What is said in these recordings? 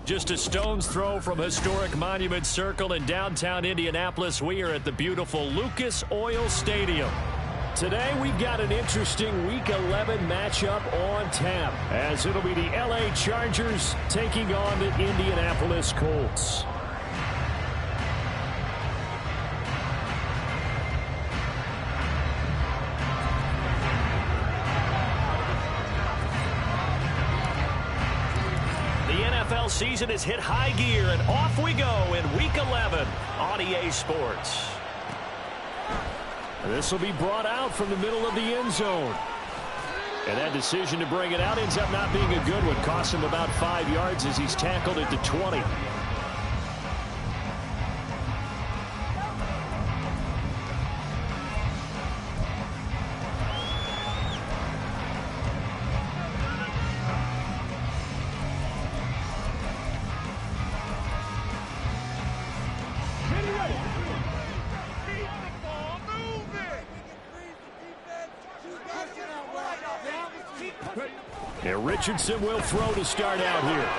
Just a stone's throw from historic Monument Circle in downtown Indianapolis. We are at the beautiful Lucas Oil Stadium. Today we've got an interesting Week 11 matchup on tap, as it'll be the LA Chargers taking on the Indianapolis Colts. NFL season has hit high gear, and off we go in Week 11 on EA Sports. This will be brought out from the middle of the end zone. And that decision to bring it out ends up not being a good one. Costs him about 5 yards as he's tackled at the 20. And Richardson will throw to start out here.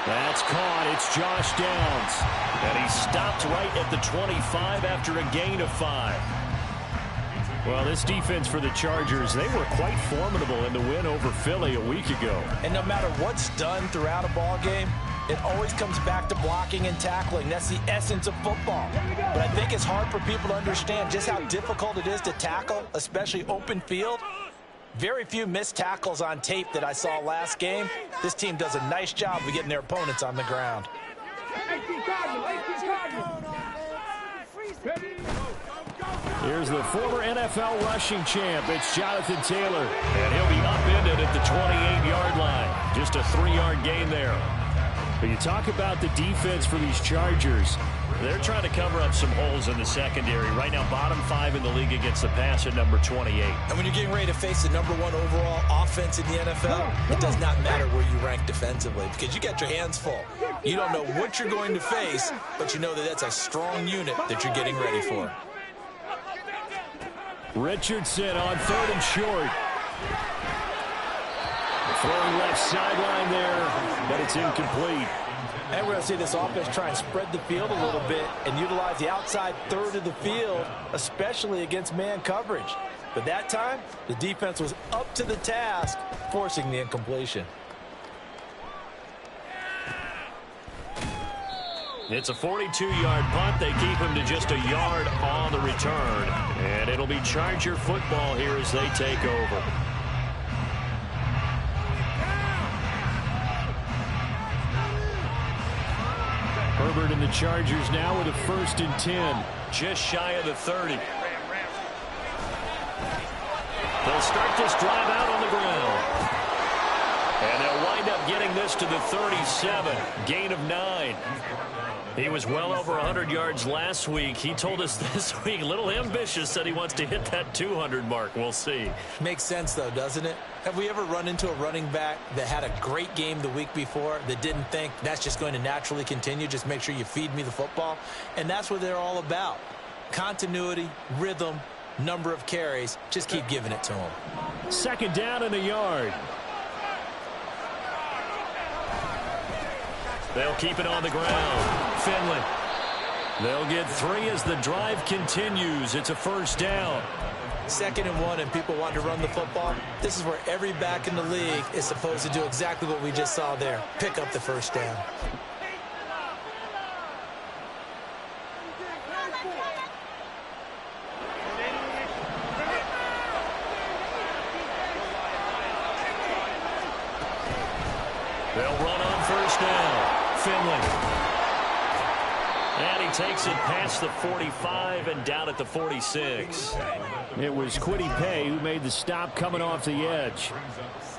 That's caught. It's Josh Downs. And he stopped right at the 25 after a gain of 5. Well, this defense for the Chargers, they were quite formidable in the win over Philly a week ago. And no matter what's done throughout a ball game, it always comes back to blocking and tackling. That's the essence of football. But I think it's hard for people to understand just how difficult it is to tackle, especially open field. Very few missed tackles on tape that I saw last game. This team does a nice job of getting their opponents on the ground. Here's the former NFL rushing champ. It's Jonathan Taylor. And he'll be upended at the 28-yard line. Just a 3-yard gain there. But you talk about the defense for these Chargers. They're trying to cover up some holes in the secondary. Right now, bottom 5 in the league against the pass at number 28. And when you're getting ready to face the number 1 overall offense in the NFL, it does not matter where you rank defensively because you got your hands full. You don't know what you're going to face, but you know that that's a strong unit that you're getting ready for. Richardson on 3rd and short. Throwing left sideline there, but it's incomplete. And we're going to see this offense try and spread the field a little bit and utilize the outside third of the field, especially against man coverage. But that time, the defense was up to the task, forcing the incompletion. It's a 42-yard punt. They keep him to just a yard on the return. And it'll be Charger football here as they take over. Herbert and the Chargers now with a 1st and 10. Just shy of the 30. They'll start this drive out on the ground. And they'll wind up getting this to the 37. Gain of 9. He was well over 100 yards last week. He told us this week, a little ambitious, said he wants to hit that 200 mark. We'll see. Makes sense, though, doesn't it? Have we ever run into a running back that had a great game the week before that didn't think that's just going to naturally continue? Just make sure you feed me the football. And that's what they're all about. Continuity, rhythm, number of carries. Just keep giving it to them. 2nd down and a yard. They'll keep it on the ground. Finley. They'll get 3 as the drive continues. It's a 1st down. 2nd and 1 and people want to run the football. This is where every back in the league is supposed to do exactly what we just saw there. Pick up the 1st down. They'll run on 1st down. Finley. And he takes it past the 45 and down at the 46. It was Kwity Paye who made the stop coming off the edge.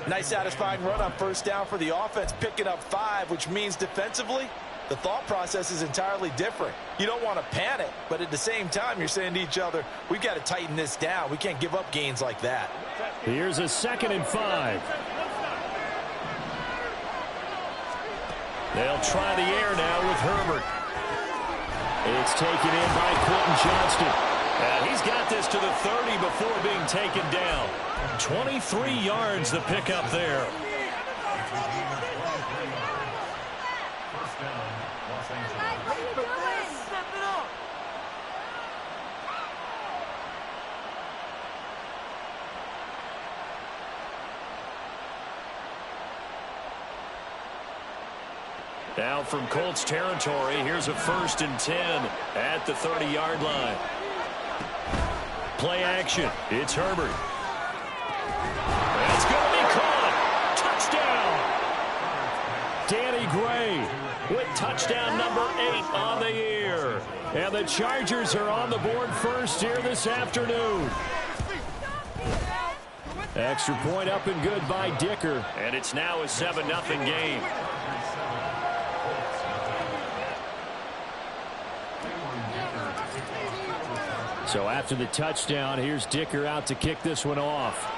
Nice satisfying run on 1st down for the offense, picking up 5, which means defensively, the thought process is entirely different. You don't want to panic, but at the same time, you're saying to each other, we've got to tighten this down. We can't give up gains like that. Here's a 2nd and 5. They'll try the air now with Herbert. It's taken in by Quentin Johnston. And he's got this to the 30 before being taken down. 23 yards the pickup there. What are you doing? Step it up. Now from Colts territory, here's a 1st and 10 at the 30-yard line. Play action. It's Herbert. It's going to be caught. Touchdown. Danny Gray with touchdown number 8 on the year. And the Chargers are on the board first here this afternoon. Extra point up and good by Dicker. And it's now a 7-0 game. So after the touchdown, here's Dicker out to kick this one off.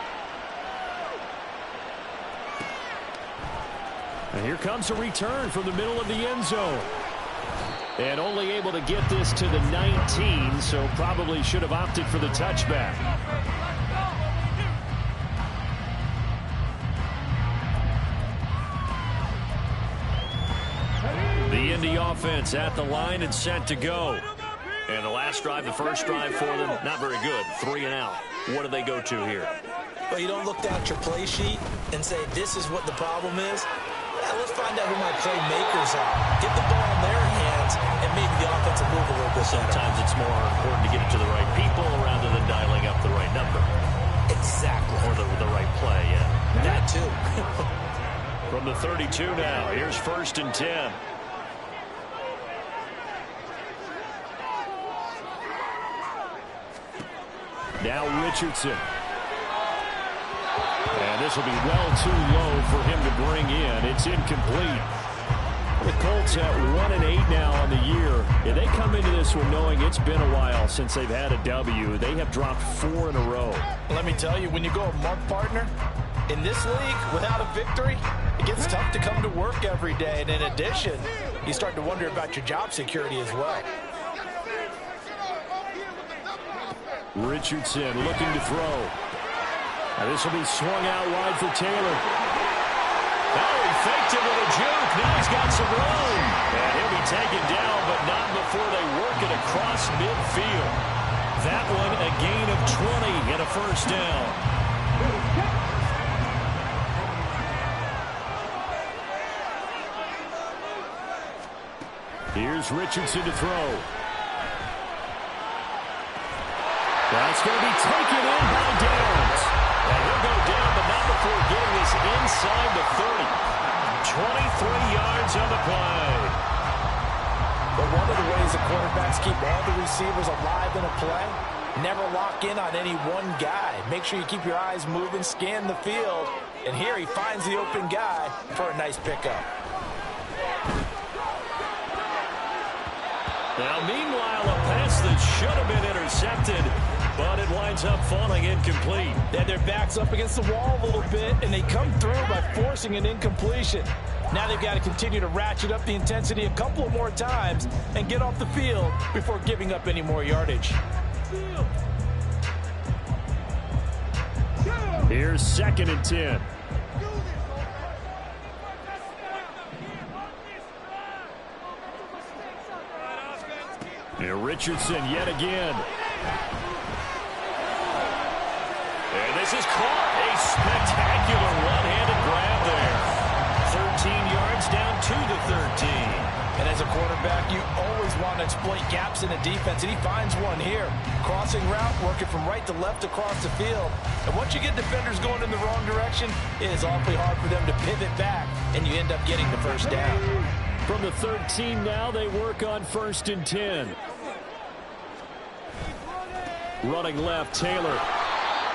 And here comes a return from the middle of the end zone. And only able to get this to the 19, so probably should have opted for the touchback. The Indy offense at the line and set to go. And the last drive, the first drive for them, not very good. 3 and out. What do they go to here? Well, you don't look down at your play sheet and say, this is what the problem is. Yeah, let's find out who my playmakers are. Get the ball in their hands, and maybe the offense will move a little bit better. Sometimes it's more important to get it to the right people rather than dialing up the right number. Exactly. Or the right play, yeah. That too. From the 32 now, here's 1st and 10. Now Richardson. And this will be well too low for him to bring in. It's incomplete. The Colts at 1-8 now on the year. Yeah, they come into this one knowing it's been a while since they've had a W. They have dropped 4 in a row. Let me tell you, when you go a mark partner, in this league, without a victory, it gets tough to come to work every day. And in addition, you start to wonder about your job security as well. Richardson looking to throw. Now this will be swung out wide for Taylor. Oh, he faked it with a juke. Now he's got some room. And he'll be taken down, but not before they work it across midfield. That one a gain of 20 and a first down. Here's Richardson to throw. That's going to be taken in by Downs. And he'll go down, but not before getting this inside the 30. 23 yards on the play. But one of the ways the quarterbacks keep all the receivers alive in a play, never lock in on any one guy. Make sure you keep your eyes moving, scan the field. And here he finds the open guy for a nice pickup. Now, meanwhile, a pass that should have been intercepted, but it winds up falling incomplete. Then their back's up against the wall a little bit, and they come through by forcing an incompletion. Now they've got to continue to ratchet up the intensity a couple of more times and get off the field before giving up any more yardage. Here's 2nd and 10. And Richardson yet again. And this is caught. A spectacular one-handed grab there. 13 yards down to the 13. And as a quarterback, you always want to exploit gaps in the defense, and he finds one here. Crossing route, working from right to left across the field. And once you get defenders going in the wrong direction, it is awfully hard for them to pivot back, and you end up getting the first down. From the 13 now, they work on 1st and 10. Running left, Taylor.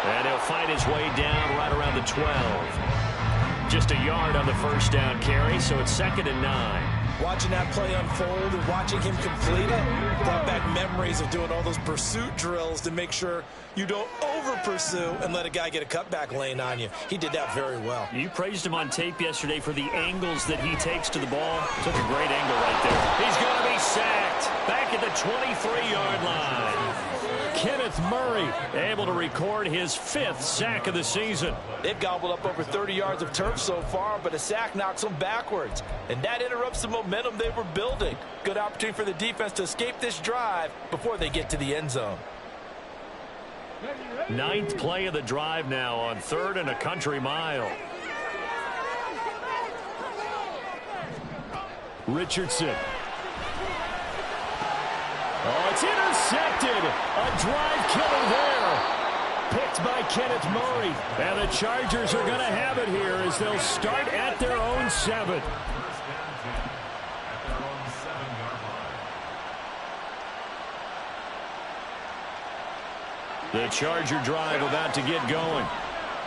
And he'll find his way down right around the 12. Just a yard on the first down carry, so it's 2nd and 9. Watching that play unfold and watching him complete it brought back memories of doing all those pursuit drills to make sure you don't over-pursue and let a guy get a cutback lane on you. He did that very well. You praised him on tape yesterday for the angles that he takes to the ball. Took a great angle right there. He's going to be sacked back at the 23-yard line. Kenneth Murray, able to record his 5th sack of the season. They've gobbled up over 30 yards of turf so far, but a sack knocks them backwards. And that interrupts the momentum they were building. Good opportunity for the defense to escape this drive before they get to the end zone. 9th play of the drive now on 3rd and a country mile. Richardson. Oh, it's intercepted. A drive killer there. Picked by Kenneth Murray. And the Chargers are going to have it here as they'll start at their own 7. The Charger drive about to get going.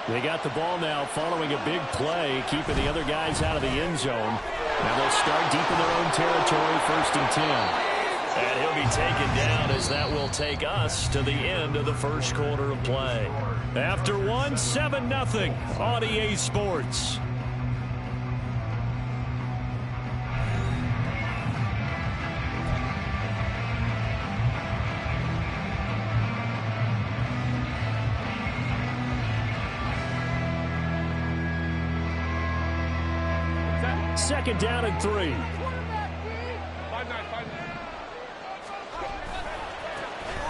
They got the ball now following a big play, keeping the other guys out of the end zone. Now they'll start deep in their own territory, 1st and 10. And he'll be taken down as that will take us to the end of the first quarter of play. After 1, 7-0 on EA Sports. Second down and 3.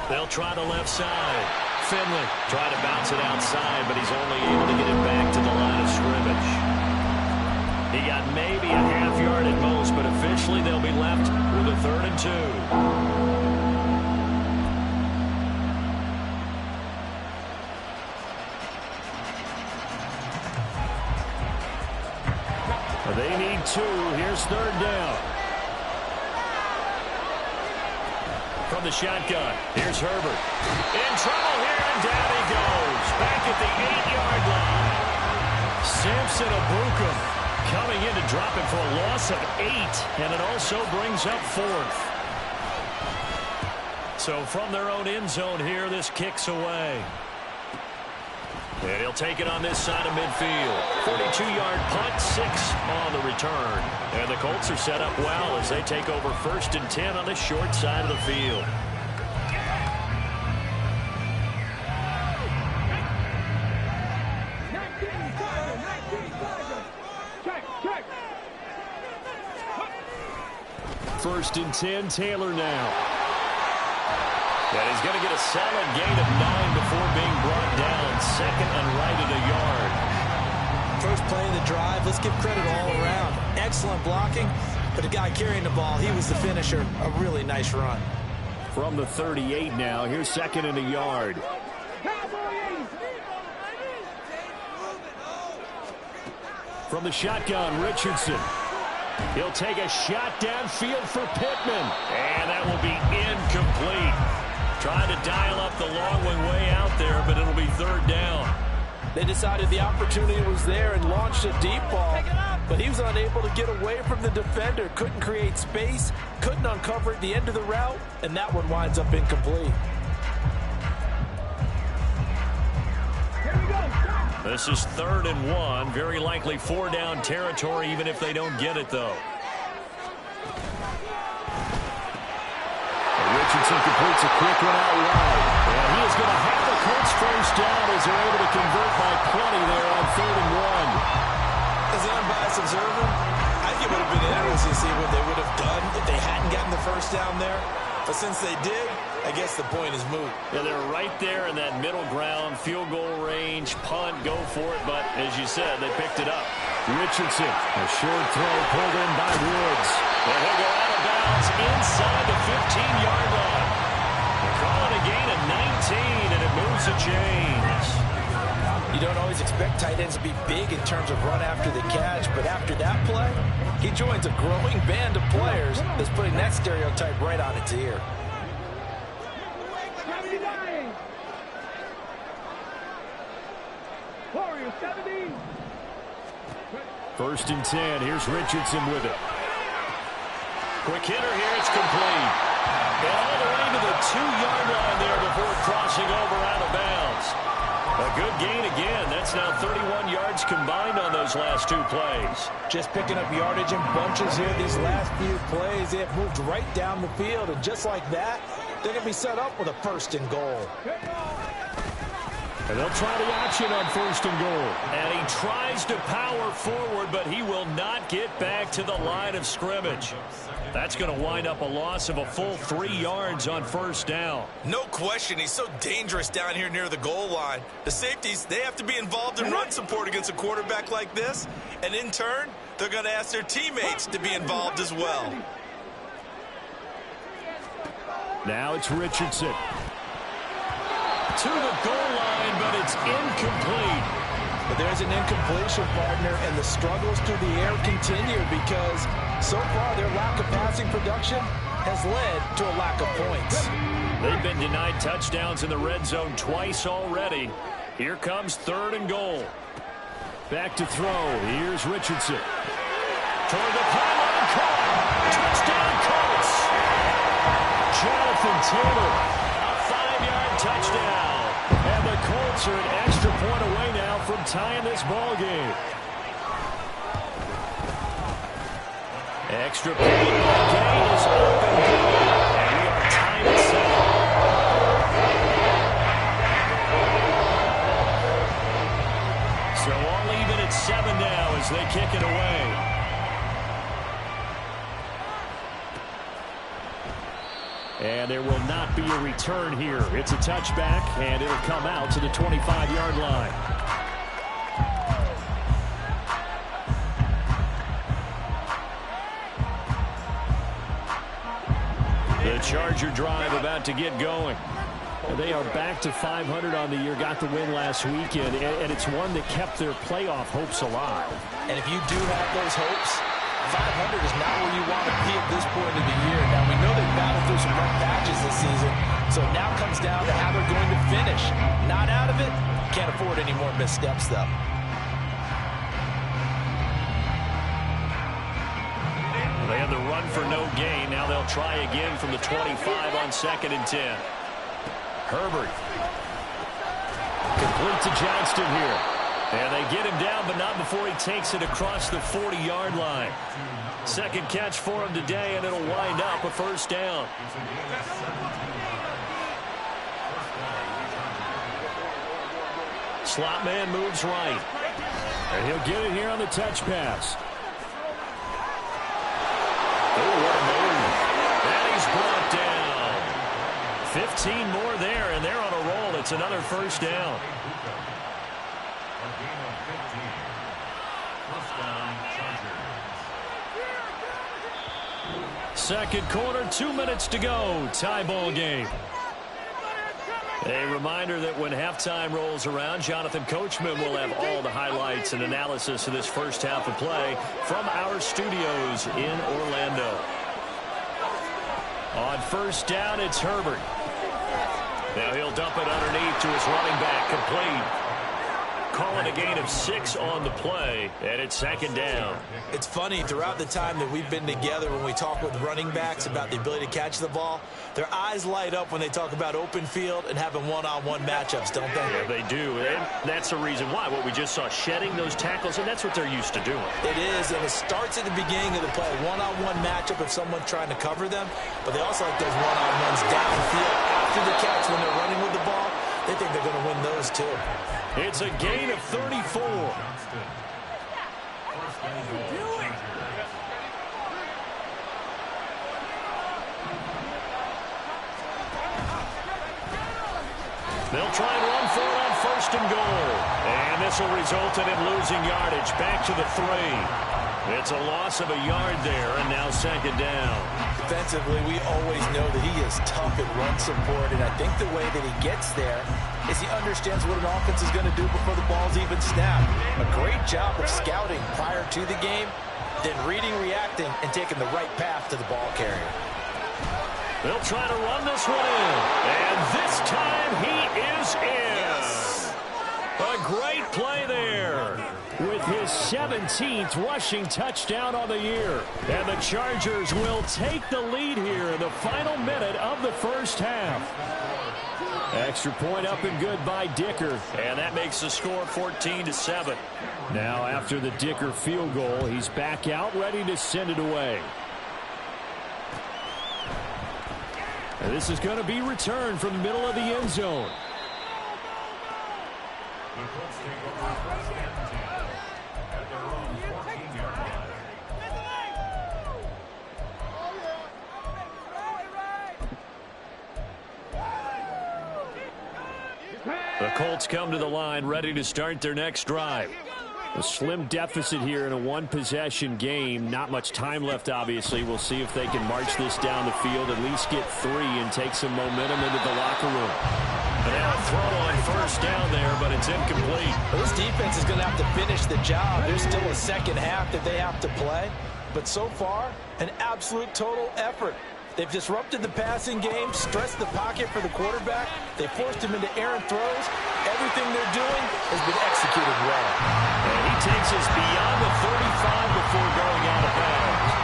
They'll try the left side. Finley tried to bounce it outside, but he's only able to get it back to the line of scrimmage. He got maybe a half yard at most, but officially they'll be left with a 3rd and 2. They need 2. Here's 3rd down. From the shotgun, here's Herbert. In trouble here, and down he goes. Back at the 8-yard line. Samson Abukum coming in to drop him for a loss of 8, and it also brings up 4th. So from their own end zone here, this kicks away. And he'll take it on this side of midfield. 42-yard punt, 6 on the return. And the Colts are set up well as they take over 1st and 10 on the short side of the field. First and 10, Taylor now. And he's going to get a solid gain of 9 before being brought down. 2nd and right at a yard. First play of the drive, let's give credit all around. Excellent blocking, but the guy carrying the ball, he was the finisher. A really nice run. From the 38 now, here's 2nd and a yard. From the shotgun, Richardson. He'll take a shot downfield for Pittman. And that will be incomplete. Trying to dial up the long one way out there, but it'll be 3rd down. They decided the opportunity was there and launched a deep ball, but he was unable to get away from the defender, couldn't create space, couldn't uncover at the end of the route, and that one winds up incomplete. This is 3rd and 1, very likely 4-down territory, even if they don't get it, though. Richardson completes a quick one out wide. And he is going to have the Colts 1st down as they're able to convert by plenty there on 3rd and 1. As an unbiased observer, I think it would have been interesting to see what they would have done if they hadn't gotten the 1st down there. But since they did, I guess the point is moot. Yeah, they're right there in that middle ground, field goal range, punt, go for it. But as you said, they picked it up. Richardson, a short throw pulled in by Woods. And he'll go out of bounds inside the 15-yard line. They call it a gain of 19, and it moves the chains. You don't always expect tight ends to be big in terms of run after the catch, but after that play, he joins a growing band of players that's putting that stereotype right on its ear. First and 10. Here's Richardson with it. Quick hitter here. It's complete. And all the way to the 2-yard line there before crossing over out of bounds. A good gain again. That's now 31 yards combined on those last 2 plays. Just picking up yardage in bunches here these last few plays. They have moved right down the field, and just like that, they're going to be set up with a 1st and goal. And they'll try the action on 1st and goal. And he tries to power forward, but he will not get back to the line of scrimmage. That's going to wind up a loss of a full 3 yards on 1st down. No question, he's so dangerous down here near the goal line. The safeties, they have to be involved in run support against a quarterback like this. And in turn, they're going to ask their teammates to be involved as well. Now it's Richardson. To the goal line, but it's incomplete. But there's an incompletion, partner, and the struggles through the air continue because so far their lack of passing production has led to a lack of points. They've been denied touchdowns in the red zone twice already. Here comes 3rd and goal. Back to throw. Here's Richardson. Toward the pylon, caught. Touchdown, Colts. Jonathan Taylor, a 5-yard touchdown. And the Colts are an extra point away now from tying this ball game. Extra point game is up and good. And we are tied at 7. So all even at 7 now as they kick it away. And there will not be a return here. It's a touchback, and it'll come out to the 25-yard line. The Charger drive about to get going. They are back to 500 on the year, got the win last weekend, and it's one that kept their playoff hopes alive. And if you do have those hopes, 500 is not where you want to be at this point of the year. Now, we know they've battled through some rough patches this season, so it now comes down to how they're going to finish. Not out of it. Can't afford any more missteps, though. They had the run for no gain. Now they'll try again from the 25 on 2nd and 10. Herbert. Complete to Johnston here. And they get him down, but not before he takes it across the 40-yard line. 2nd catch for him today, and it'll wind up a 1st down. Slot man moves right. And he'll get it here on the touch pass. Oh, what a move. And he's brought down. 15 more there, and they're on a roll. It's another 1st down. Second quarter, 2 minutes to go. Tie ball game. A reminder that when halftime rolls around, Jonathan Coachman will have all the highlights and analysis of this first half of play from our studios in Orlando. On 1st down, it's Herbert. Now he'll dump it underneath to his running back, complete. Calling a gain of 6 on the play, and it's 2nd down. It's funny, throughout the time that we've been together, when we talk with running backs about the ability to catch the ball, their eyes light up when they talk about open field and having one-on-one matchups, don't they? Yeah, they do, and that's the reason why. What we just saw, shedding those tackles, and that's what they're used to doing. It is, and it starts at the beginning of the play. One-on-one matchup if someone's trying to cover them, but they also like those one-on-ones downfield after the catch when they're running with the ball. They think they're going to win those, too. It's a gain of 34. They'll try and run for it on 1st and goal. And this will result in him losing yardage. Back to the 3. It's a loss of a yard there, and now 2nd down. Defensively, we always know that he is tough at run support, and I think the way that he gets there is he understands what an offense is going to do before the ball's even snapped. A great job of scouting prior to the game, then reading, reacting, and taking the right path to the ball carrier. They'll try to run this one in, and this time he is in. Yes. A great play there with his 17th rushing touchdown on the year. And the Chargers will take the lead here in the final minute of the first half. Extra point up and good by Dicker. And that makes the score 14-7. Now after the Dicker field goal, he's back out ready to send it away. And this is going to be returned from the middle of the end zone. The Colts come to the line ready to start their next drive. A slim deficit here in a one-possession game. Not much time left, obviously. We'll see if they can march this down the field, at least get 3 and take some momentum into the locker room. And now a throw on first down there, but it's incomplete. Well, this defense is going to have to finish the job. There's still a second half that they have to play. But so far, an absolute total effort. They've disrupted the passing game, stressed the pocket for the quarterback. They forced him into errant throws. Everything they're doing has been executed well. And he takes us beyond the 35 before going out of bounds.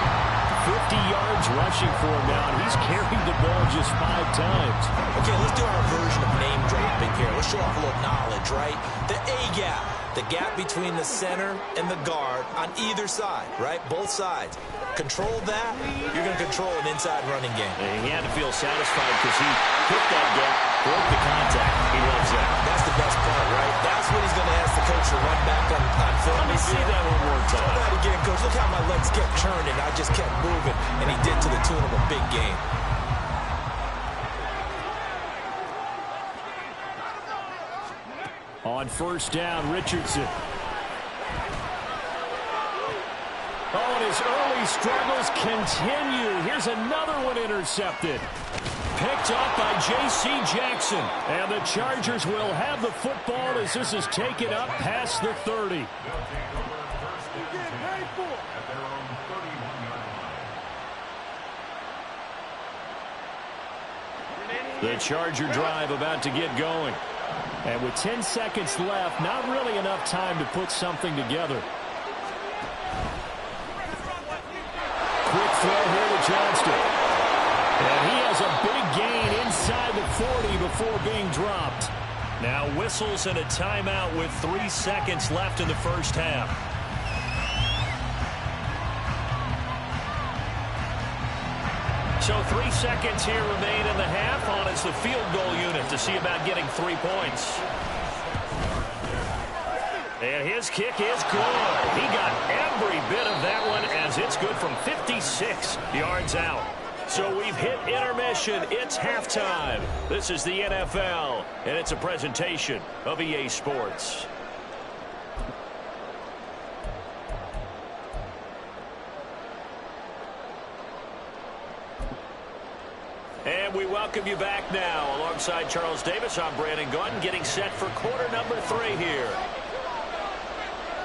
50 yards rushing for him now, and he's carried the ball just 5 times. Okay, let's do our version of name dropping here. Let's show off a little knowledge, right? The A-gap, the gap between the center and the guard on either side, right? Both sides. Control that, you're going to control an inside running game. And he had to feel satisfied because he hit that gap, broke the contact. He loves that. That's the best part, right? That's what he's going to ask the coach to run back on film. Let me see that one more time. Try that again, coach. Look how my legs kept churning. I just kept moving, and he did to the tune of a big game. On first down, Richardson. Oh, and his early struggles continue. Here's another one intercepted. Picked up by J.C. Jackson. And the Chargers will have the football as this is taken up past the 30. The Charger drive about to get going. And with 10 seconds left, not really enough time to put something together. Quick throw here to Johnston. And he has a big gain inside the 40 before being dropped. Now whistles and a timeout with 3 seconds left in the first half. So 3 seconds here remain in the half. On it's the field goal unit to see about getting 3 points. And his kick is good. He got every bit of that one as it's good from 56 yards out. So we've hit intermission. It's halftime. This is the NFL, and it's a presentation of EA Sports. And we welcome you back now. Alongside Charles Davis, I'm Brandon Gunn, getting set for quarter number 3 here.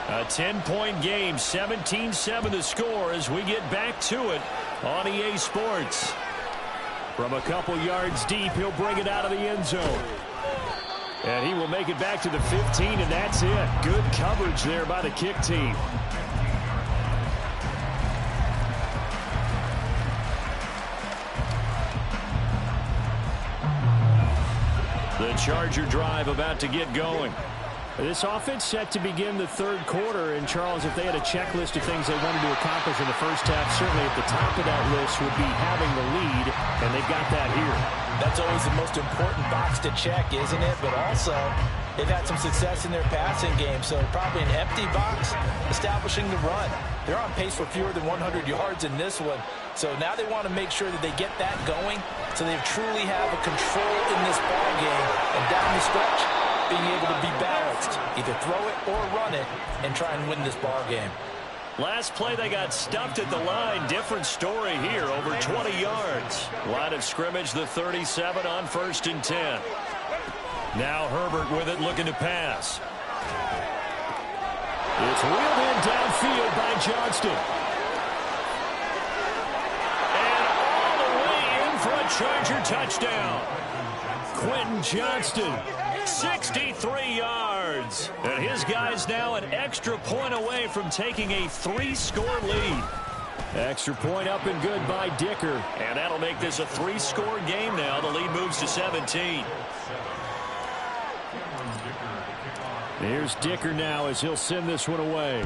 A 10-point game, 17-7 the score as we get back to it on EA Sports. From a couple yards deep, he'll bring it out of the end zone. And he will make it back to the 15, and that's it. Good coverage there by the kick team. The Charger drive about to get going. This offense set to begin the third quarter. And, Charles, if they had a checklist of things they wanted to accomplish in the first half, certainly at the top of that list would be having the lead, and they've got that here. That's always the most important box to check, isn't it? But also, they've had some success in their passing game, so probably an empty box, establishing the run. They're on pace for fewer than 100 yards in this one. So now they want to make sure that they get that going so they truly have a control in this ball game. And down the stretch, being able to be balanced, either throw it or run it, and try and win this ball game. Last play, they got stuffed at the line. Different story here, over 20 yards. Line of scrimmage, the 37 on 1st and 10. Now Herbert with it, looking to pass. It's wheeled in downfield by Johnston. And all the way in for a Charger touchdown. Quentin Johnston, 63 yards. And his guy's now an extra point away from taking a 3-score lead. Extra point up and good by Dicker. And that'll make this a 3-score game now. The lead moves to 17. Here's Dicker now as he'll send this one away.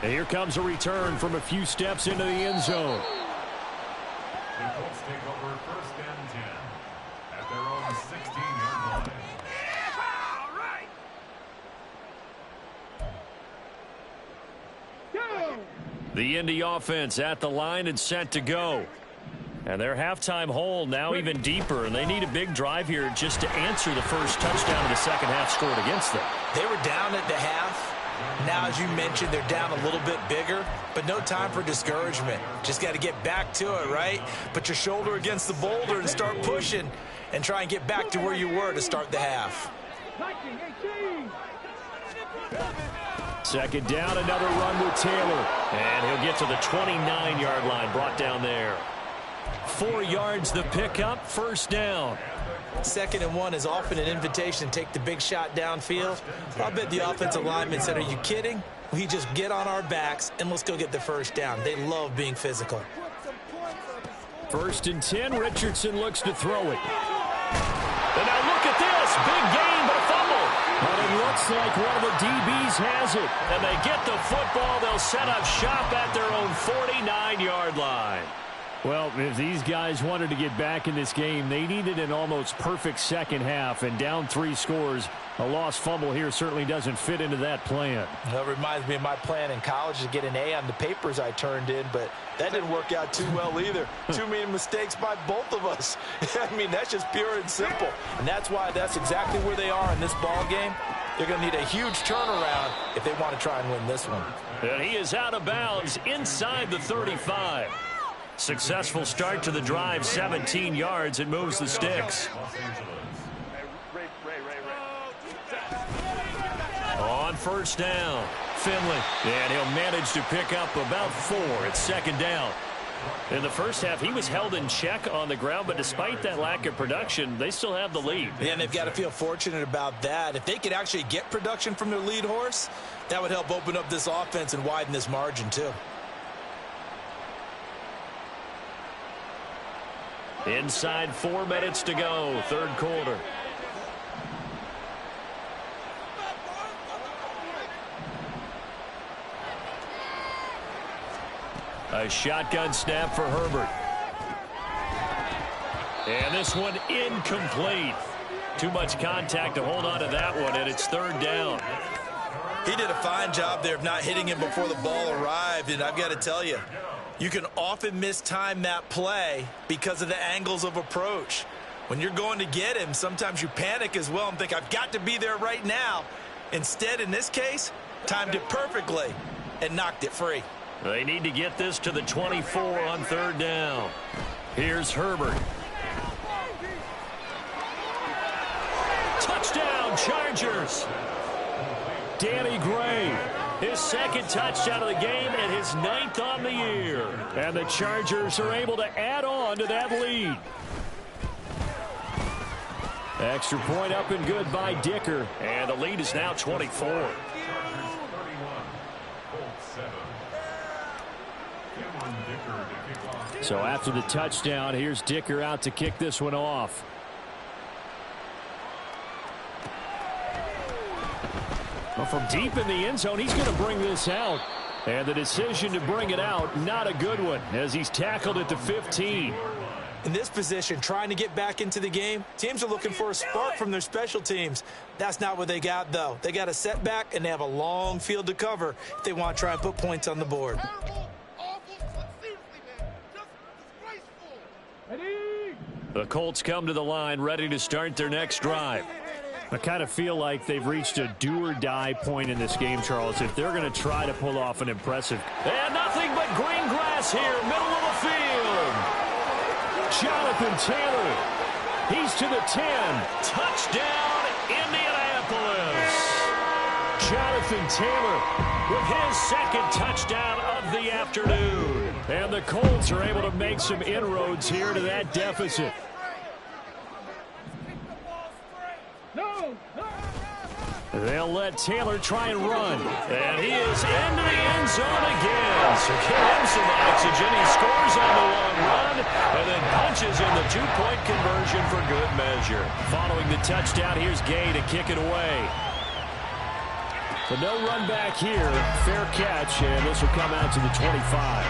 And here comes a return from a few steps into the end zone. The Colts take over 1st and 10 at their own 16-yard line. The Indy offense at the line and set to go. And their halftime hole now even deeper, and they need a big drive here just to answer the first touchdown of the second half scored against them. They were down at the half. Now, as you mentioned, they're down a little bit bigger, but no time for discouragement. Just got to get back to it, right? Put your shoulder against the boulder and start pushing and try and get back to where you were to start the half. Second down, another run with Taylor. And he'll get to the 29-yard line, brought down there. 4 yards the pickup, first down. 2nd and 1 is often an invitation to take the big shot downfield. I bet the offensive lineman said, are you kidding? We just get on our backs and let's go get the first down. They love being physical. 1st and 10, Richardson looks to throw it. And now look at this, big gain, but a fumble. But it looks like one of the DBs has it. And they get the football, they'll set up shop at their own 49-yard line. Well, if these guys wanted to get back in this game, they needed an almost perfect second half, and down 3 scores. A lost fumble here certainly doesn't fit into that plan. That reminds me of my plan in college to get an A on the papers I turned in, but that didn't work out too well either. Too many mistakes by both of us. I mean, that's just pure and simple. And that's why that's exactly where they are in this ball game. They're going to need a huge turnaround if they want to try and win this one. And he is out of bounds inside the 35. Successful start to the drive, 17 yards. It moves the sticks. On first down, Finley. And he'll manage to pick up about 4 at second down. In the first half, he was held in check on the ground, but despite that lack of production, they still have the lead. Yeah, and they've got to feel fortunate about that. If they could actually get production from their lead horse, that would help open up this offense and widen this margin too. Inside 4 minutes to go, third quarter. A shotgun snap for Herbert. And this one incomplete. Too much contact to hold on to that one, and it's third down. He did a fine job there of not hitting him before the ball arrived, and I've got to tell you, you can often mistime that play because of the angles of approach. When you're going to get him, sometimes you panic as well and think, I've got to be there right now. Instead, in this case, timed it perfectly and knocked it free. They need to get this to the 24 on third down. Here's Herbert. Touchdown, Chargers. Danny Gray, his 2nd touchdown of the game and his 9th on the year. And the Chargers are able to add on to that lead. Extra point up and good by Dicker. And the lead is now 24. So after the touchdown, here's Dicker out to kick this one off. Well, from deep in the end zone, he's going to bring this out. And the decision to bring it out, not a good one, as he's tackled at the 15. In this position, trying to get back into the game, teams are looking for a spark from their special teams. That's not what they got, though. They got a setback, and they have a long field to cover if they want to try and put points on the board. The Colts come to the line ready to start their next drive. I kind of feel like they've reached a do-or-die point in this game, Charles, if they're going to try to pull off an impressive. And nothing but green grass here, middle of the field. Jonathan Taylor, he's to the 10. Touchdown, Indianapolis. Jonathan Taylor with his 2nd touchdown of the afternoon. And the Colts are able to make some inroads here to that deficit. They'll let Taylor try and run. And he is into the end zone again. So give him some oxygen. He scores on the long run and then punches in the 2-point conversion for good measure. Following the touchdown, here's Gay to kick it away. But no run back here. Fair catch, and this will come out to the 25.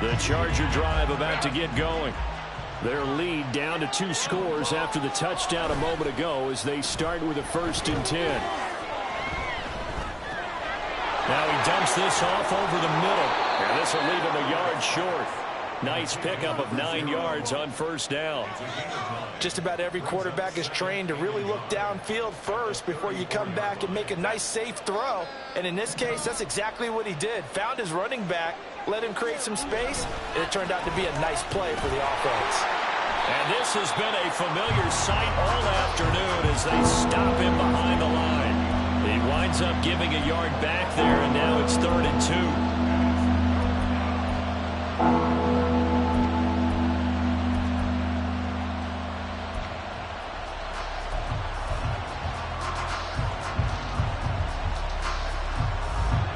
The Charger drive about to get going. Their lead down to 2 scores after the touchdown a moment ago as they start with a 1st and 10. Now he dumps this off over the middle. And this will leave him a yard short. Nice pickup of 9 yards on 1st down. Just about every quarterback is trained to really look downfield first before you come back and make a nice safe throw. And in this case, that's exactly what he did. Found his running back, let him create some space, and it turned out to be a nice play for the offense. And this has been a familiar sight all afternoon as they stop him behind the line. He winds up giving a yard back there, and now it's 3rd and 2.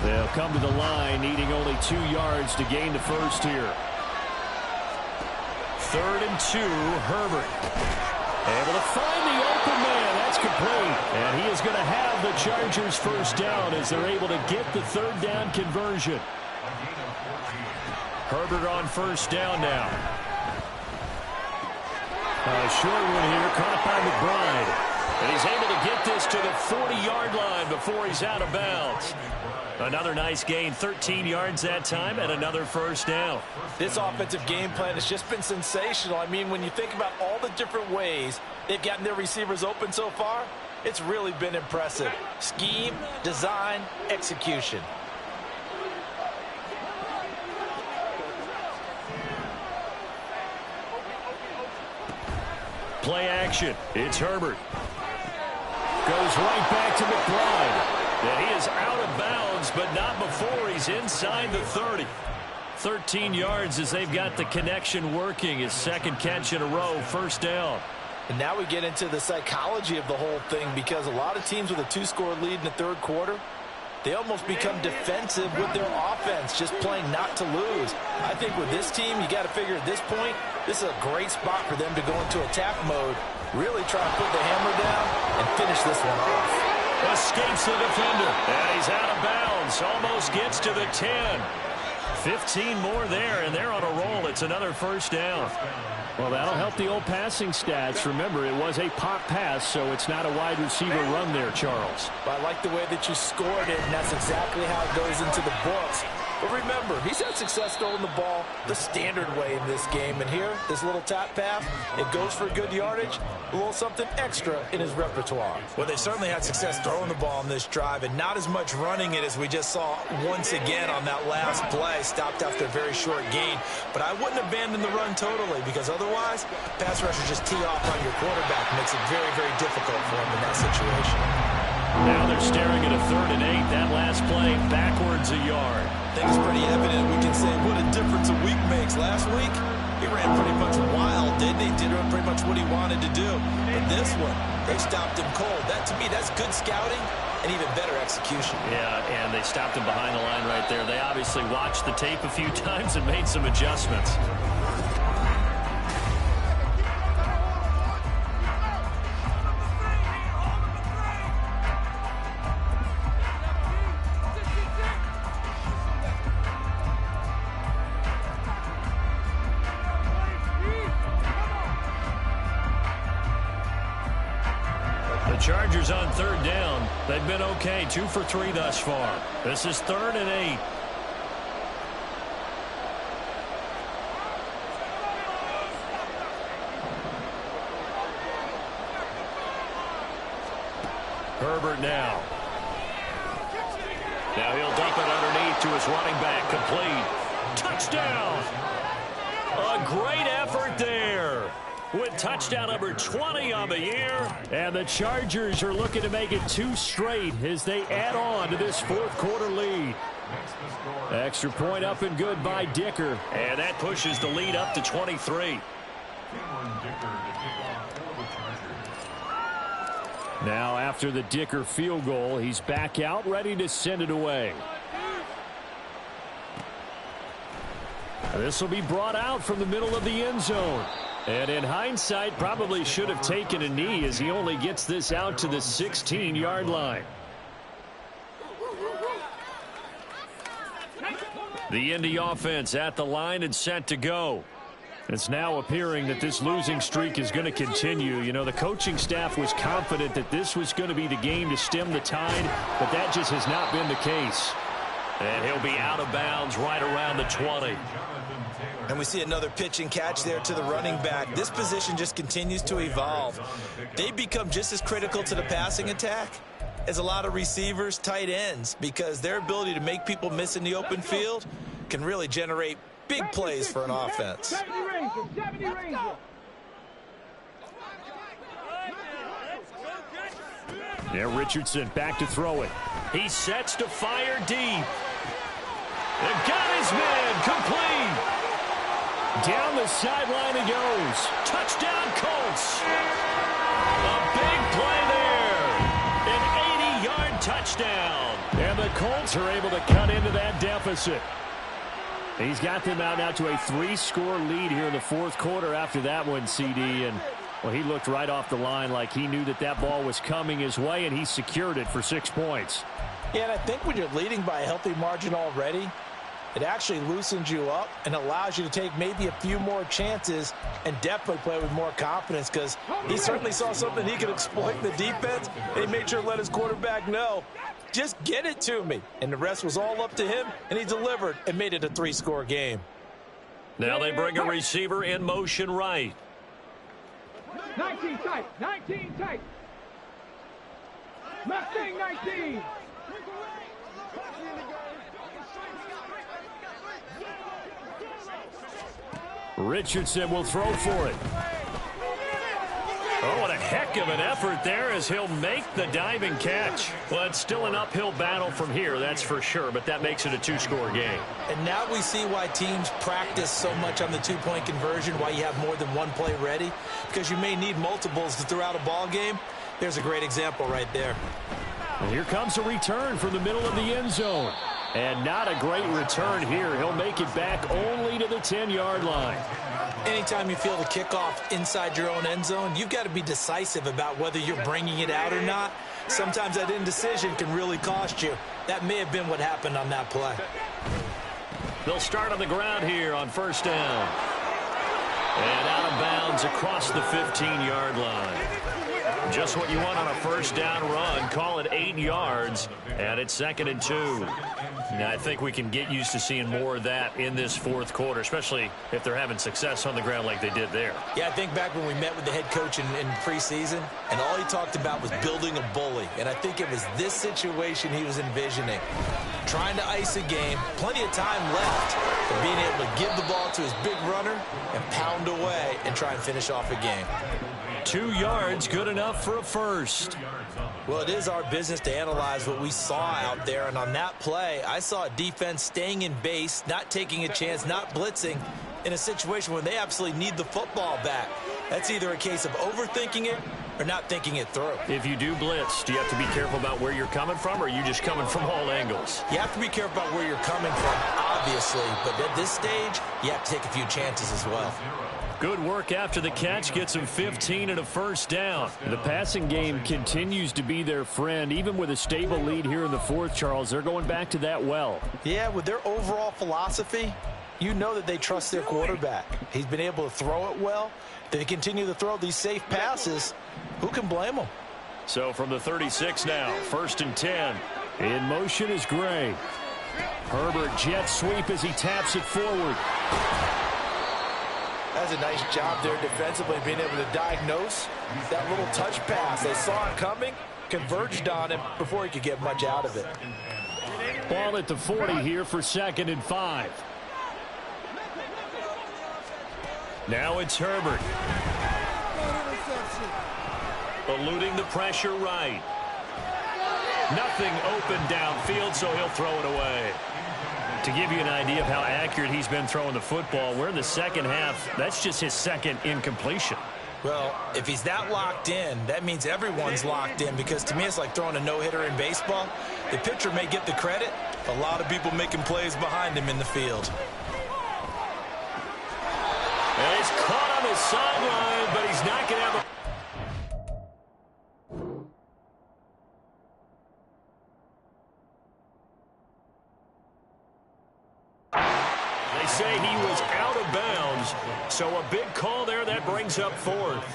They'll come to the line, needing only 2 yards to gain the 1st here. 3rd and 2, Herbert. Able to find the open man. That's complete. And he is going to have the Chargers 1st down as they're able to get the 3rd down conversion. Herbert on 1st down now. A short one here, caught by McBride. And he's able to get this to the 40-yard line before he's out of bounds. Another nice gain, 13 yards that time, and another 1st down. This offensive game plan has just been sensational. I mean, when you think about all the different ways they've gotten their receivers open so far, it's really been impressive. Scheme, design, execution. Play action. It's Herbert. Goes right back to McBride. And he is out of bounds, but not before he's inside the 30. 13 yards as they've got the connection working. His 2nd catch in a row, 1st down. And now we get into the psychology of the whole thing, because a lot of teams with a 2-score lead in the 3rd quarter, they almost become defensive with their offense, just playing not to lose. I think with this team, you got to figure at this point, this is a great spot for them to go into attack mode, really try and put the hammer down and finish this one off. Escapes the defender, and he's out of bounds. Almost gets to the 10. 15 more there, and they're on a roll. It's another 1st down. Well, that'll help the old passing stats. Remember, it was a pop pass, so it's not a wide receiver run there, Charles. I like the way that you scored it, and that's exactly how it goes into the books. But remember, he's had success throwing the ball the standard way in this game. And here, this little tap pass, it goes for good yardage, a little something extra in his repertoire. Well, they certainly had success throwing the ball on this drive, and not as much running it as we just saw once again on that last play. Stopped after a very short gain. But I wouldn't abandon the run totally, because otherwise, pass rushers just tee off on your quarterback. Makes it very, very difficult for him in that situation. Now they're staring at a 3rd and 8. That last play backwards a yard. I think it's pretty evident. We can say what a difference a week makes. Last week, he ran pretty much wild, didn't he? Did pretty much what he wanted to do. But this one, they stopped him cold. That, to me, that's good scouting and even better execution. Yeah, and they stopped him behind the line right there. They obviously watched the tape a few times and made some adjustments. Chargers on 3rd down. They've been okay, 2 for 3 thus far. This is 3rd and 8. Herbert now. Now he'll dump it underneath to his running back. Complete. Touchdown. A great effort there. With touchdown number 20 on the year. And the Chargers are looking to make it 2 straight as they add on to this 4th quarter lead. Extra point up and good by Dicker. And that pushes the lead up to 23. Now after the Dicker field goal, he's back out ready to send it away. This will be brought out from the middle of the end zone. And in hindsight, probably should have taken a knee as he only gets this out to the 16-yard line. The Indy offense at the line and set to go. It's now appearing that this losing streak is going to continue. You know, the coaching staff was confident that this was going to be the game to stem the tide, but that just has not been the case. And he'll be out of bounds right around the 20. And we see another pitch and catch there to the running back. This position just continues to evolve. They become just as critical to the passing attack as a lot of receivers, tight ends, because their ability to make people miss in the open field can really generate big plays for an offense. Yeah, Richardson back to throw it. He sets to fire deep. They've got his man complete. Down the sideline he goes. Touchdown, Colts. A big play there. An 80-yard touchdown. And the Colts are able to cut into that deficit. He's got them out now to a 3-score lead here in the fourth quarter after that one, CD. And, well, he looked right off the line like he knew that that ball was coming his way, and he secured it for 6 points. Yeah, and I think when you're leading by a healthy margin already, it actually loosens you up and allows you to take maybe a few more chances and definitely play with more confidence, because he certainly saw something he could exploit in the defense, and he made sure to let his quarterback know, just get it to me. And the rest was all up to him, and he delivered and made it a 3-score game. Now they bring a receiver in motion right. 19 tight, 19 tight. Mustang 19. Richardson will throw for it. Oh, what a heck of an effort there as he'll make the diving catch. Well, it's still an uphill battle from here, that's for sure, but that makes it a 2-score game. And now we see why teams practice so much on the 2-point conversion, why you have more than one play ready, because you may need multiples to throw out a ball game. There's a great example right there. And here comes a return from the middle of the end zone. And not a great return here. He'll make it back only to the 10-yard line. Anytime you feel the kickoff inside your own end zone, you've got to be decisive about whether you're bringing it out or not. Sometimes that indecision can really cost you. That may have been what happened on that play. They'll start on the ground here on first down. And out of bounds across the 15-yard line. Just what you want on a first down run. Call it 8 yards, and it's 2nd and 2. Now, I think we can get used to seeing more of that in this fourth quarter, especially if they're having success on the ground like they did there. Yeah, I think back when we met with the head coach in preseason, and all he talked about was building a bully. And I think it was this situation he was envisioning. Trying to ice a game, plenty of time left, but being able to give the ball to his big runner and pound away and try and finish off a game. 2 yards, good enough for a first. Well, it is our business to analyze what we saw out there, and on that play, I saw a defense staying in base, not taking a chance, not blitzing, in a situation where they absolutely need the football back. That's either a case of overthinking it or not thinking it through. If you do blitz, do you have to be careful about where you're coming from, or are you just coming from all angles? You have to be careful about where you're coming from, obviously, but at this stage, you have to take a few chances as well. Good work after the catch, gets him 15 and a first down. The passing game continues to be their friend. Even with a stable lead here in the fourth, Charles, they're going back to that well. Yeah, with their overall philosophy, you know that they trust their quarterback. He's been able to throw it well. They continue to throw these safe passes. Who can blame them? So from the 36 now, 1st and 10. In motion is Gray. Herbert jet sweep as he taps it forward. That's a nice job there defensively, being able to diagnose that little touch pass. They saw it coming, converged on him before he could get much out of it. Ball at the 40 here for 2nd and 5. Now it's Herbert. Eluding the pressure right. Nothing open downfield, so he'll throw it away. To give you an idea of how accurate he's been throwing the football, we're in the second half. That's just his second incompletion. Well, if he's that locked in, that means everyone's locked in, because to me it's like throwing a no-hitter in baseball. The pitcher may get the credit, a lot of people making plays behind him in the field. sideline, but he's not going to have a... They say he was out of bounds, so a big call there that brings up fourth.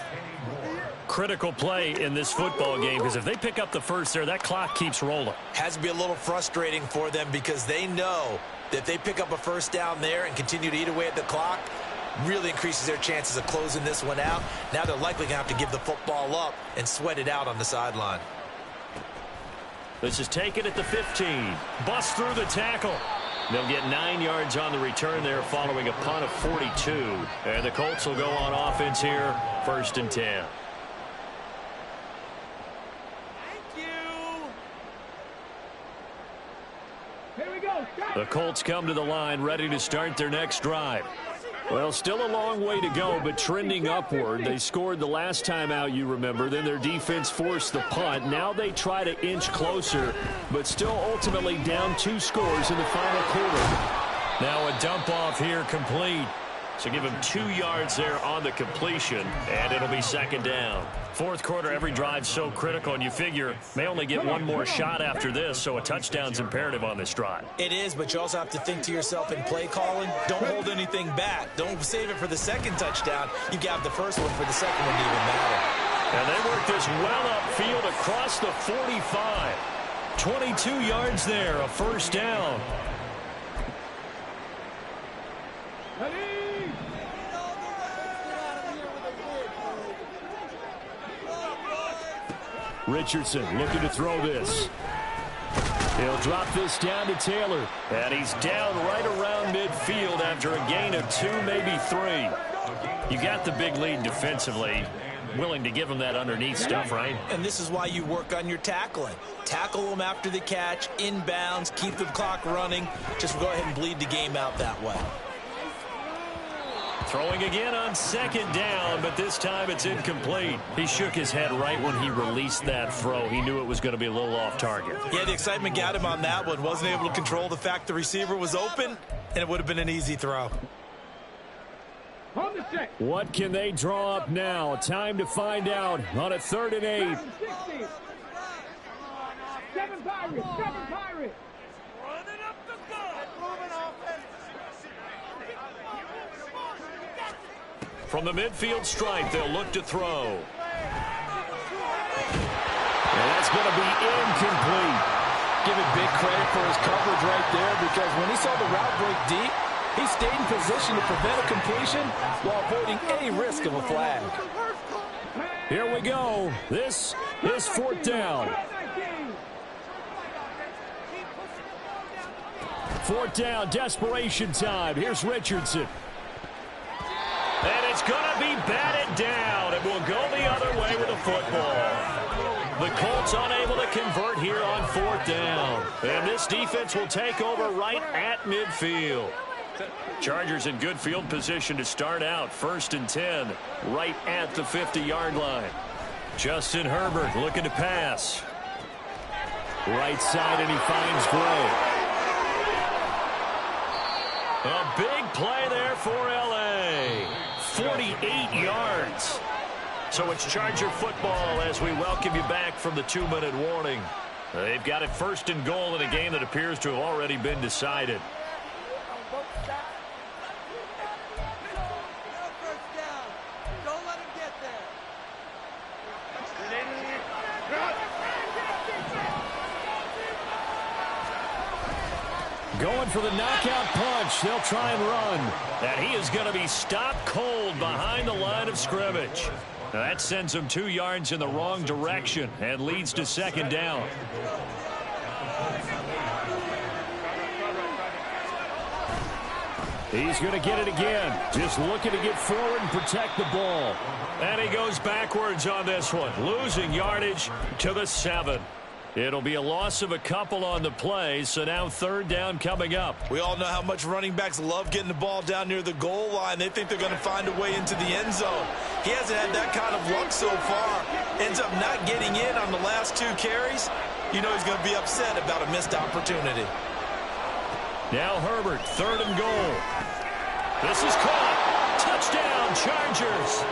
Critical play in this football game, because if they pick up the first there, that clock keeps rolling. Has to be a little frustrating for them because they know that if they pick up a first down there and continue to eat away at the clock, really increases their chances of closing this one out. Now they're likely going to have to give the football up and sweat it out on the sideline. This is taken at the 15. Bust through the tackle. They'll get 9 yards on the return there following a punt of 42. And the Colts will go on offense here, 1st and 10. The Colts come to the line ready to start their next drive. Well, still a long way to go, but trending upward. They scored the last time out, you remember. Then their defense forced the punt. Now they try to inch closer, but still ultimately down 2 scores in the final quarter. Now a dump off here complete. So give him 2 yards there on the completion, and it'll be 2nd down. 4th quarter, every drive so critical, and you figure may only get 1 more shot after this, so a touchdown's imperative on this drive. It is, but you also have to think to yourself in play calling, don't hold anything back. Don't save it for the 2nd touchdown. You got the first one for the 2nd one to even matter. And they work this well upfield across the 45. 22 yards there, a 1st down. Richardson looking to throw this. He'll drop this down to Taylor. And he's down right around midfield after a gain of 2, maybe 3. You got the big lead defensively. Willing to give him that underneath stuff, right? And this is why you work on your tackling. Tackle them after the catch, inbounds, keep the clock running. Just go ahead and bleed the game out that way. Throwing again on 2nd down, but this time it's incomplete. He shook his head right when he released that throw. He knew it was going to be a little off target. Yeah, the excitement got him on that one. Wasn't able to control the fact the receiver was open, and it would have been an easy throw. What can they draw up now? Time to find out on a 3rd and 8. 7 Pirates, 7 Pirates. From the midfield stripe, they'll look to throw. And that's going to be incomplete. Give it big credit for his coverage right there, because when he saw the route break deep, he stayed in position to prevent a completion while avoiding any risk of a flag. Here we go. This is 4th down. 4th down, desperation time. Here's Richardson. And it's going to be batted down. It will go the other way with the football. The Colts unable to convert here on 4th down. And this defense will take over right at midfield. Chargers in good field position to start out. 1st and 10, right at the 50-yard line. Justin Herbert looking to pass. Right side, and he finds Gray. A big play there for L.A. 48 yards. So it's Charger football as we welcome you back from the 2-minute warning. They've got it 1st and goal in a game that appears to have already been decided. Going for the knockout punch. They'll try and run. And he is going to be stopped cold behind the line of scrimmage. Now that sends him 2 yards in the wrong direction and leads to 2nd down. He's going to get it again. Just looking to get forward and protect the ball. And he goes backwards on this one. Losing yardage to the 7. It'll be a loss of a couple on the play, so now 3rd down coming up. We all know how much running backs love getting the ball down near the goal line. They think they're going to find a way into the end zone. He hasn't had that kind of luck so far. Ends up not getting in on the last 2 carries. You know he's going to be upset about a missed opportunity. Now Herbert, 3rd and goal. This is caught. Touchdown, Chargers.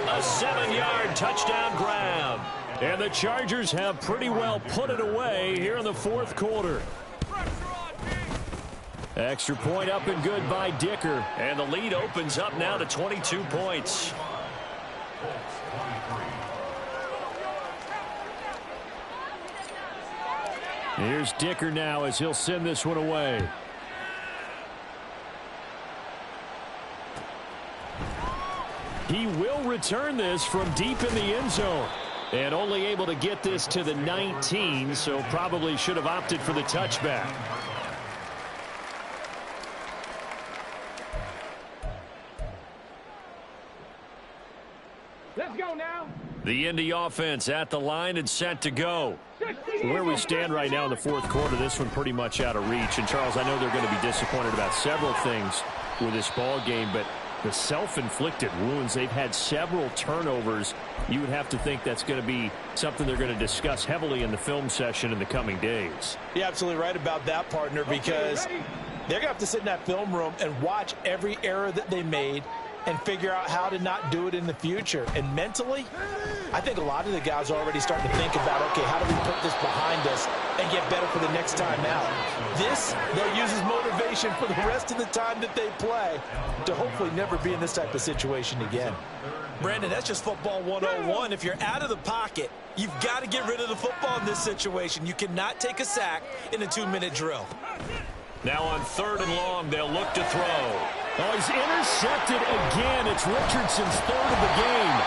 A 7-yard touchdown grab. And the Chargers have pretty well put it away here in the fourth quarter. Extra point up and good by Dicker. And the lead opens up now to 22 points. Here's Dicker now as he'll send this one away. He will return this from deep in the end zone. And only able to get this to the 19, so probably should have opted for the touchback. Let's go now. The Indy offense at the line and set to go. Where we stand right now in the fourth quarter, this one pretty much out of reach. And, Charles, I know they're going to be disappointed about several things with this ball game, but the self-inflicted wounds, they've had several turnovers. You would have to think that's going to be something they're going to discuss heavily in the film session in the coming days. You're absolutely right about that, partner, because they're going to have to sit in that film room and watch every error that they made and figure out how to not do it in the future. And mentally, I think a lot of the guys are already starting to think about, okay, how do we put this behind us and get better for the next time out? This, they'll use as motivation for the rest of the time that they play to hopefully never be in this type of situation again. Brandon, that's just football 101. If you're out of the pocket, you've got to get rid of the football in this situation. You cannot take a sack in a 2-minute drill. Now on 3rd and long, they'll look to throw. Oh, he's intercepted again. It's Richardson's 3rd of the game.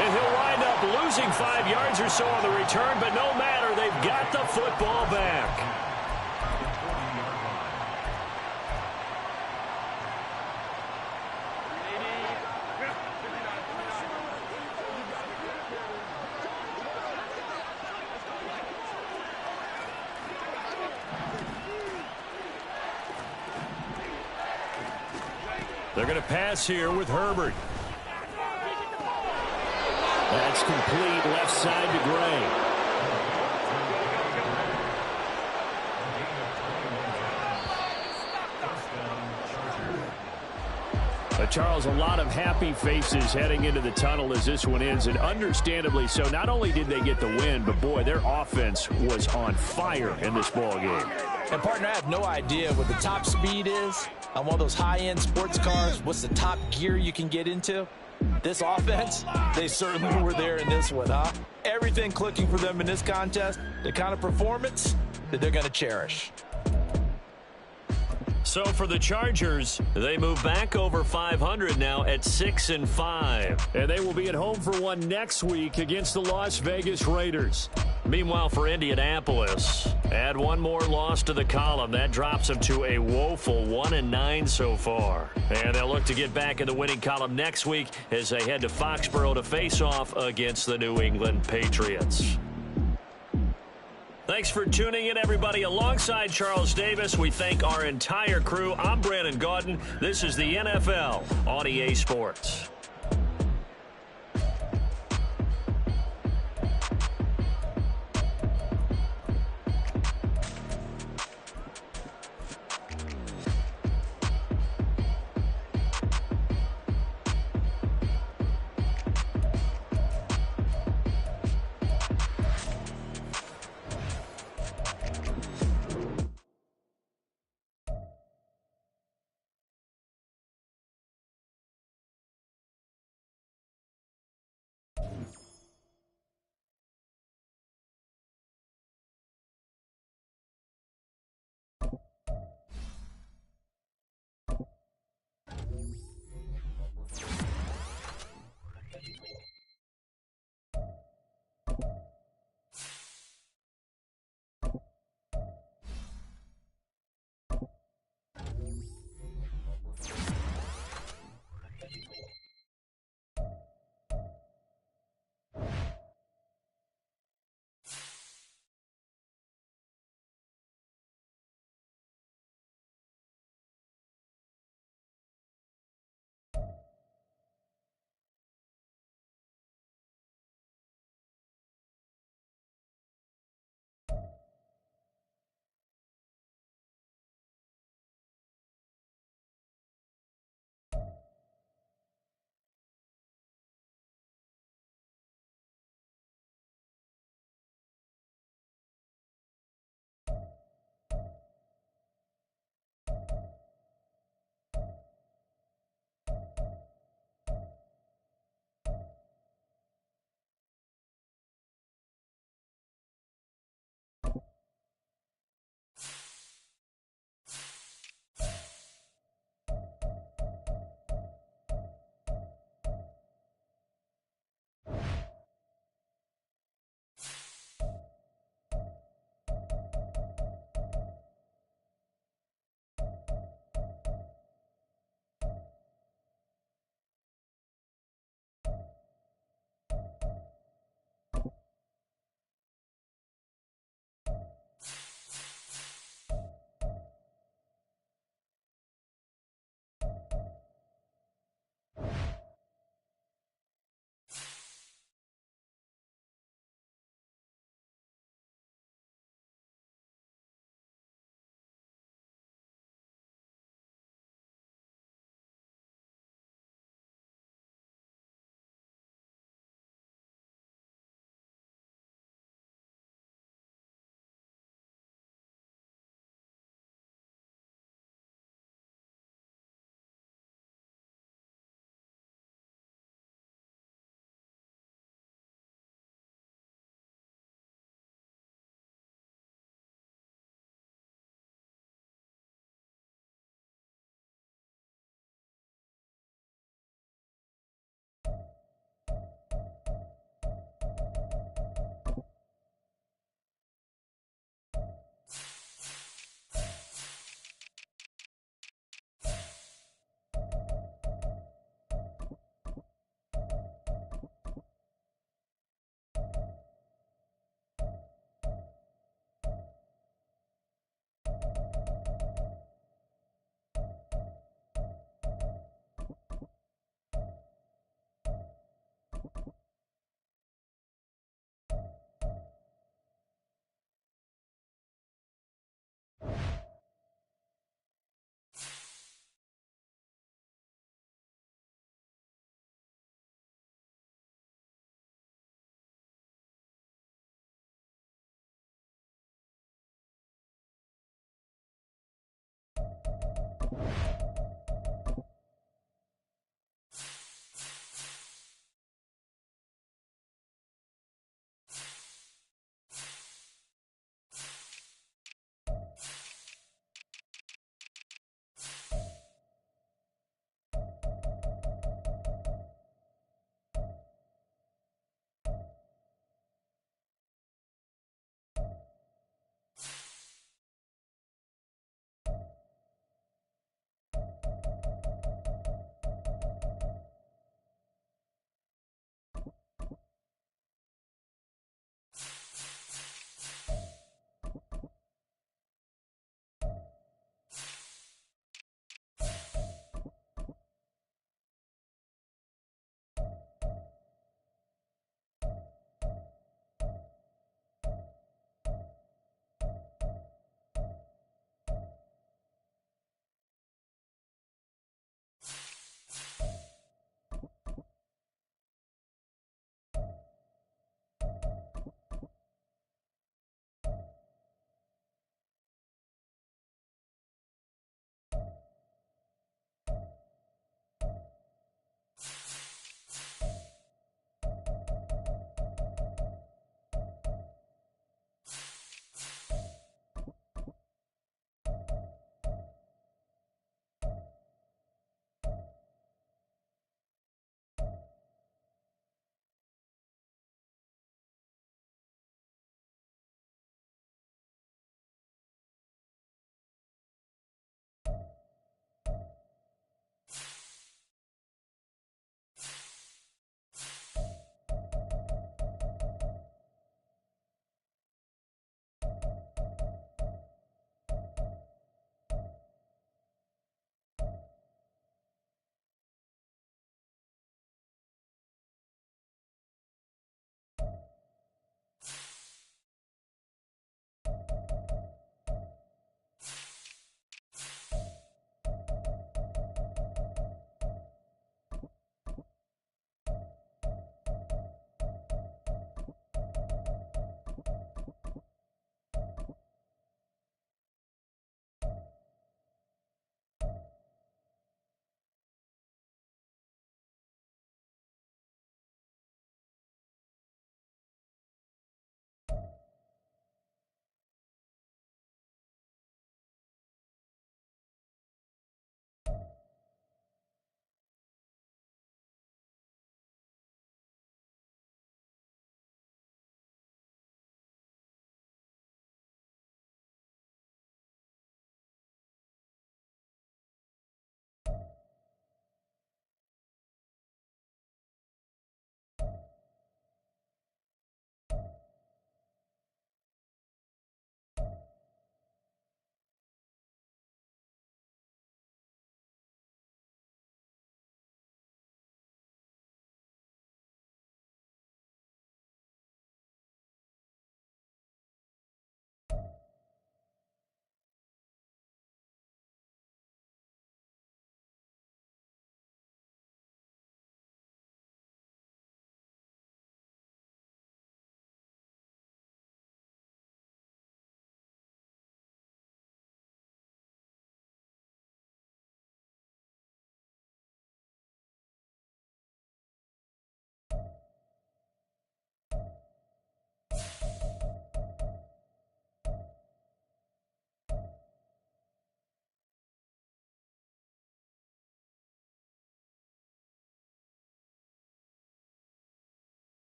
And he'll wind up losing 5 yards or so on the return, but no matter, they've got the football back. They're going to pass here with Herbert. That's complete left side to Gray. Charles, a lot of happy faces heading into the tunnel as this one ends, and understandably so. Not only did they get the win, but boy, their offense was on fire in this ball game. And, partner, I have no idea what the top speed is on one of those high-end sports cars. What's the top gear you can get into? This offense, they certainly were there in this one, huh? Everything clicking for them in this contest, the kind of performance that they're going to cherish. So for the Chargers, they move back over 500 now at 6-5. And they will be at home for one next week against the Las Vegas Raiders. Meanwhile, for Indianapolis, add one more loss to the column. That drops them to a woeful 1-9 so far. And they'll look to get back in the winning column next week as they head to Foxborough to face off against the New England Patriots. Thanks for tuning in, everybody. Alongside Charles Davis, we thank our entire crew. I'm Brandon Gaudin. This is the NFL on EA Sports.